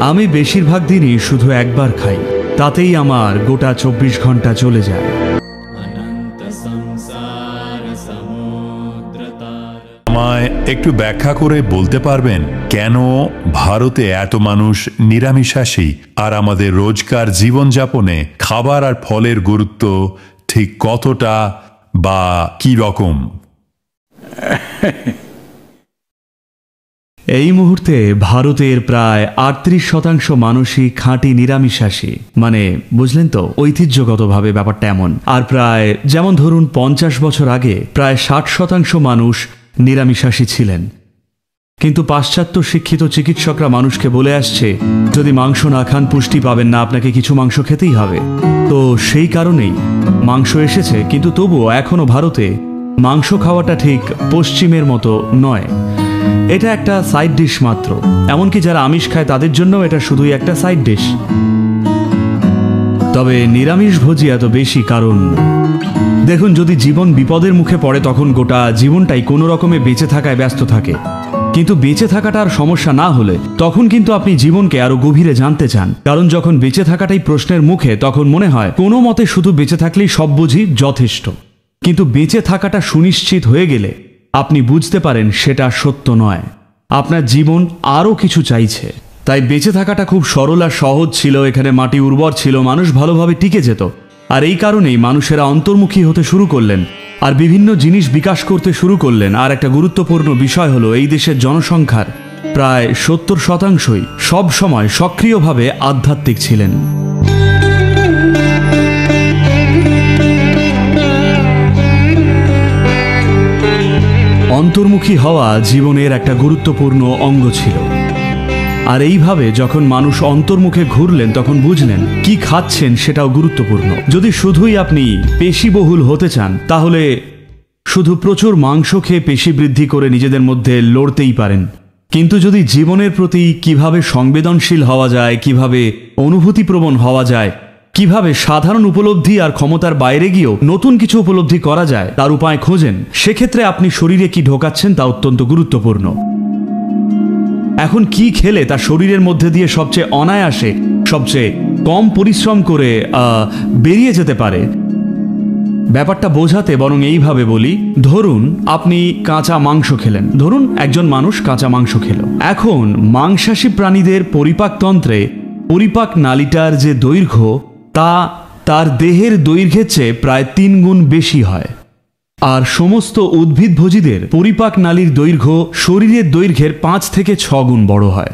আমি বেশিরভাগ দিনই শুধু একবার খাই, তাতেই আমার গোটা 24 ঘন্টা চলে যায়। আমায় একটু ব্যাখ্যা করে বলতে পারবেন কেন ভারতে এত মানুষ নিরামিষাশী আর আমাদের রোজকার জীবনযাপনে খাবার আর ফলের গুরুত্ব ঠিক কতটা বা কি রকম? এই মুহূর্তে ভারতের প্রায় 38% মানুষই খাঁটি নিরামিষাশী, মানে বুঝলেন তো, ঐতিহ্যগতভাবে ব্যাপারটা এমন। আর প্রায় যেমন ধরুন 50 বছর আগে প্রায় 60% মানুষ নিরামিষাশী ছিলেন। কিন্তু পাশ্চাত্য শিক্ষিত চিকিৎসকরা মানুষকে বলে আসছে, যদি মাংস না খান পুষ্টি পাবেন না, আপনাকে কিছু মাংস খেতেই হবে। তো সেই কারণেই মাংস এসেছে, কিন্তু তবুও এখনো ভারতে মাংস খাওয়াটা ঠিক পশ্চিমের মতো নয়। এটা একটা সাইড ডিশ মাত্র। এমনকি যারা আমিষ খায় তাদের জন্য এটা শুধুই একটা সাইড ডিশ। তবে নিরামিষ ভোজি এত বেশি কারণ দেখুন, যদি জীবন বিপদের মুখে পড়ে তখন গোটা জীবনটাই কোনো রকমে বেঁচে থাকায় ব্যস্ত থাকে। কিন্তু বেঁচে থাকাটা আর সমস্যা না হলে তখন কিন্তু আপনি জীবনকে আরো গভীরে জানতে চান। কারণ যখন বেঁচে থাকাটাই প্রশ্নের মুখে তখন মনে হয় কোনো মতে শুধু বেঁচে থাকলেই সব বুঝি যথেষ্ট। কিন্তু বেঁচে থাকাটা সুনিশ্চিত হয়ে গেলে আপনি বুঝতে পারেন সেটা সত্য নয়, আপনার জীবন আরও কিছু চাইছে। তাই বেঁচে থাকাটা খুব সরল আর সহজ ছিল। এখানে মাটি উর্বর ছিল, মানুষ ভালোভাবে টিকে যেত। আর এই কারণেই মানুষেরা অন্তর্মুখী হতে শুরু করলেন আর বিভিন্ন জিনিস বিকাশ করতে শুরু করলেন। আর একটা গুরুত্বপূর্ণ বিষয় হলো, এই দেশের জনসংখ্যার প্রায় 70% সব সময় সক্রিয়ভাবে আধ্যাত্মিক ছিলেন। অন্তর্মুখী হওয়া জীবনের একটা গুরুত্বপূর্ণ অঙ্গ ছিল। আর এইভাবে যখন মানুষ অন্তর্মুখে ঘুরলেন তখন বুঝলেন কি খাচ্ছেন সেটাও গুরুত্বপূর্ণ। যদি শুধুই আপনি পেশিবহুল হতে চান তাহলে শুধু প্রচুর মাংস খেয়ে পেশি বৃদ্ধি করে নিজেদের মধ্যে লড়তেই পারেন। কিন্তু যদি জীবনের প্রতি কিভাবে সংবেদনশীল হওয়া যায়, কিভাবে অনুভূতিপ্রবণ হওয়া যায়, কিভাবে সাধারণ উপলব্ধি আর ক্ষমতার বাইরে গিয়েও নতুন কিছু উপলব্ধি করা যায় তার উপায় খোঁজেন, সেক্ষেত্রে আপনি শরীরে কি ঢোকাচ্ছেন তা অত্যন্ত গুরুত্বপূর্ণ। এখন কি খেলে তা শরীরের মধ্যে দিয়ে সবচেয়ে অনায়াসে, সবচেয়ে কম পরিশ্রম করে বেরিয়ে যেতে পারে, ব্যাপারটা বোঝাতে বরং এইভাবে বলি, ধরুন আপনি কাঁচা মাংস খেলেন। ধরুন একজন মানুষ কাঁচা মাংস খেল। এখন মাংসাশী প্রাণীদের পরিপাকতন্ত্রে পরিপাক নালীটার যে দৈর্ঘ্য তা তার দেহের দৈর্ঘ্যের চেয়ে প্রায় 3 গুণ বেশি হয়। আর সমস্ত উদ্ভিদভোজীদের পরিপাক নালীর দৈর্ঘ্য শরীরের দৈর্ঘ্যের 5 থেকে 6 গুণ বড় হয়।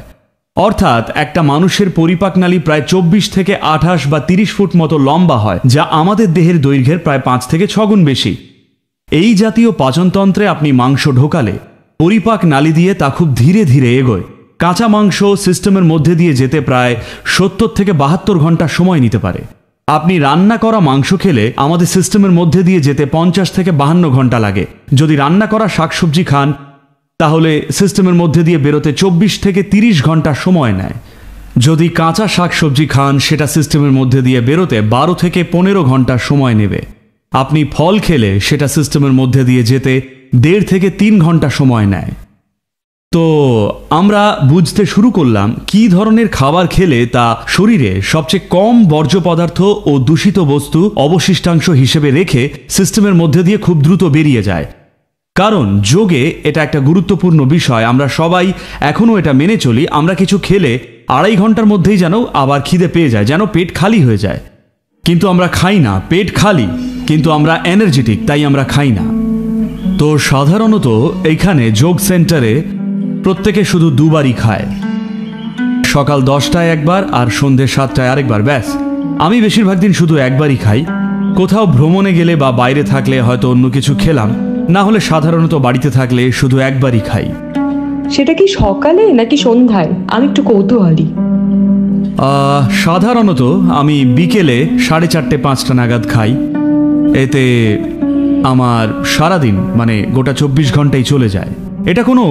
অর্থাৎ একটা মানুষের পরিপাক নালী প্রায় 24 থেকে 28 বা 30 ফুট মতো লম্বা হয়, যা আমাদের দেহের দৈর্ঘ্যের প্রায় 5 থেকে 6 গুণ বেশি। এই জাতীয় পাচনতন্ত্রে আপনি মাংস ঢোকালে পরিপাক নালী দিয়ে তা খুব ধীরে ধীরে এগোয়। কাঁচা মাংস সিস্টেমের মধ্যে দিয়ে যেতে প্রায় 70 থেকে 72 ঘন্টা সময় নিতে পারে। আপনি রান্না করা মাংস খেলে আমাদের সিস্টেমের মধ্যে দিয়ে যেতে 50 থেকে 52 ঘন্টা লাগে। যদি রান্না করা শাকসবজি খান তাহলে সিস্টেমের মধ্যে দিয়ে বেরোতে 24 থেকে 30 ঘন্টা সময় নেয়। যদি কাঁচা শাকসবজি খান সেটা সিস্টেমের মধ্যে দিয়ে বেরোতে 12 থেকে 15 ঘন্টা সময় নেবে। আপনি ফল খেলে সেটা সিস্টেমের মধ্যে দিয়ে যেতে 1.5 থেকে 3 ঘন্টা সময় নেয়। তো আমরা বুঝতে শুরু করলাম কি ধরনের খাবার খেলে তা শরীরে সবচেয়ে কম বর্জ্য পদার্থ ও দূষিত বস্তু অবশিষ্টাংশ হিসেবে রেখে সিস্টেমের মধ্যে দিয়ে খুব দ্রুত বেরিয়ে যায়। কারণ যোগে এটা একটা গুরুত্বপূর্ণ বিষয়। আমরা সবাই এখনও এটা মেনে চলি, আমরা কিছু খেলে 2.5 ঘন্টার মধ্যেই যেন আবার খিদে পেয়ে যায়, যেন পেট খালি হয়ে যায়। কিন্তু আমরা খাই না, পেট খালি কিন্তু আমরা এনার্জেটিক, তাই আমরা খাই না। তো সাধারণত এইখানে যোগ সেন্টারে প্রত্যেকে শুধু 2 বারই খায়, সকাল 10টায় একবার আর সন্ধ্যে 7টায় আরেকবার, ব্যাস। আমি বেশিরভাগ দিন শুধু একবারই খাই। কোথাও ভ্রমণে গেলে বা বাইরে থাকলে হয়তো অন্য কিছু খেলাম, না হলে সাধারণত বাড়িতে থাকলে শুধু একবারই খাই। সেটা কি সকালে নাকি সন্ধ্যায়? আমি একটু কৌতূহলী। সাধারণত আমি বিকেলে 4:30-5টা নাগাদ খাই। এতে আমার সারাদিন মানে গোটা 24 ঘন্টাই চলে যায়। এটা কোনো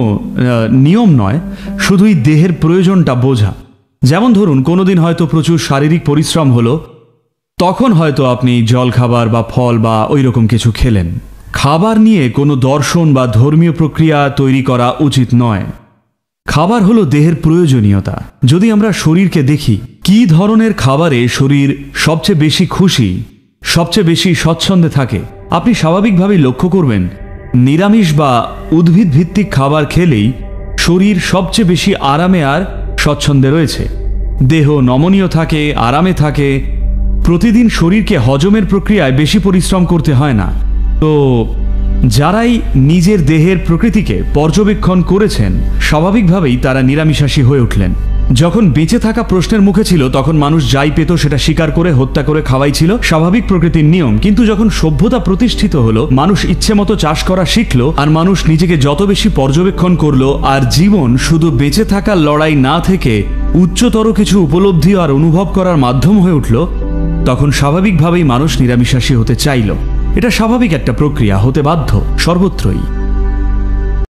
নিয়ম নয়, শুধুই দেহের প্রয়োজনটা বোঝা। যেমন ধরুন কোনোদিন হয়তো প্রচুর শারীরিক পরিশ্রম হলো, তখন হয়তো আপনি জলখাবার বা ফল বা ওই রকম কিছু খেলেন। খাবার নিয়ে কোনো দর্শন বা ধর্মীয় প্রক্রিয়া তৈরি করা উচিত নয়। খাবার হলো দেহের প্রয়োজনীয়তা। যদি আমরা শরীরকে দেখি, কি ধরনের খাবারে শরীর সবচেয়ে বেশি খুশি, সবচেয়ে বেশি স্বচ্ছন্দে থাকে, আপনি স্বাভাবিকভাবেই লক্ষ্য করবেন নিরামিষ বা উদ্ভিদ ভিত্তিক খাবার খেলেই শরীর সবচেয়ে বেশি আরামে আর স্বচ্ছন্দে রয়েছে। দেহ নমনীয় থাকে, আরামে থাকে, প্রতিদিন শরীরকে হজমের প্রক্রিয়ায় বেশি পরিশ্রম করতে হয় না। তো যারাই নিজের দেহের প্রকৃতিকে পর্যবেক্ষণ করেছেন, স্বাভাবিকভাবেই তারা নিরামিষাশী হয়ে উঠলেন। যখন বেঁচে থাকা প্রশ্নের মুখে ছিল তখন মানুষ যাই পেত সেটা শিকার করে হত্যা করে খাওয়াই ছিল স্বাভাবিক প্রকৃতির নিয়ম। কিন্তু যখন সভ্যতা প্রতিষ্ঠিত হলো, মানুষ ইচ্ছে মতো চাষ করা শিখলো, আর মানুষ নিজেকে যত বেশি পর্যবেক্ষণ করলো, আর জীবন শুধু বেঁচে থাকার লড়াই না থেকে উচ্চতর কিছু উপলব্ধি আর অনুভব করার মাধ্যম হয়ে উঠল, তখন স্বাভাবিকভাবেই মানুষ নিরামিষাশী হতে চাইল। এটা স্বাভাবিক একটা প্রক্রিয়া, হতে বাধ্য সর্বত্রই।